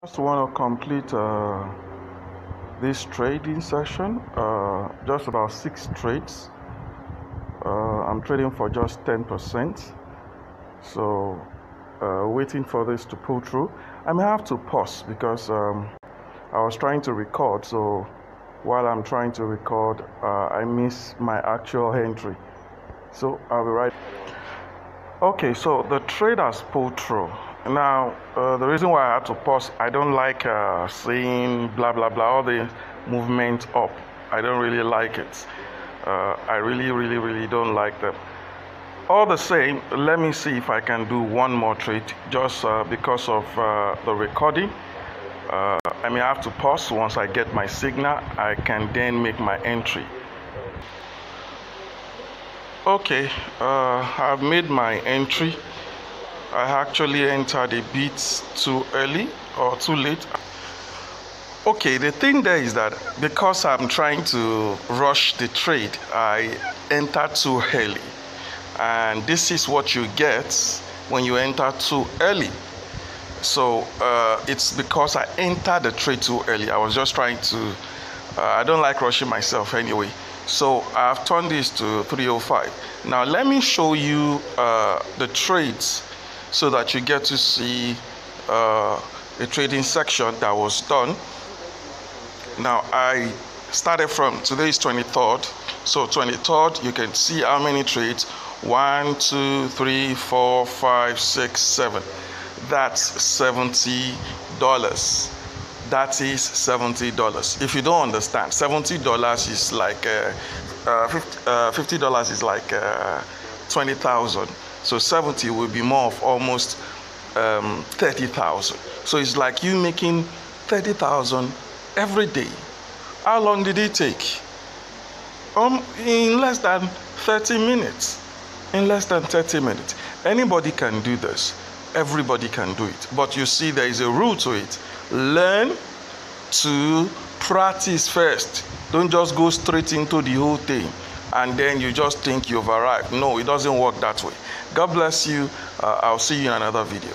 Just want to complete this trading session, just about 6 trades. I'm trading for just 10%, so waiting for this to pull through. I may have to pause because I was trying to record, so while I'm trying to record, I miss my actual entry, so I'll be right. Okay, so the trade has pulled through. Now, the reason why I had to pause, I don't like seeing blah blah blah, all the movement up. I don't really like it. I really don't like them. All the same, let me see if I can do one more trade just because of the recording. I may have to pause. Once I get my signal, I can then make my entry. Okay, I've made my entry. I actually entered a bit too early or too late. Okay, the thing there is that because I'm trying to rush the trade, I entered too early. And this is what you get when you enter too early. So it's because I entered the trade too early. I was just trying to, I don't like rushing myself anyway. So I've turned this to 305. Now let me show you the trades so that you get to see a trading section that was done. Now I started from today's 23rd. So 23rd, you can see how many trades. 1, 2, 3, 4, 5, 6, 7. That's $70. That is $70. If you don't understand, $70 is like $50 is like 20,000. So 70 will be more of almost 30,000. So it's like you making 30,000 every day. How long did it take? In less than 30 minutes. In less than 30 minutes. Anybody can do this. Everybody can do it. But you see, there is a rule to it. Learn to practice first. Don't just go straight into the whole thing and then you just think you've arrived. No, it doesn't work that way. God bless you. I'll see you in another video.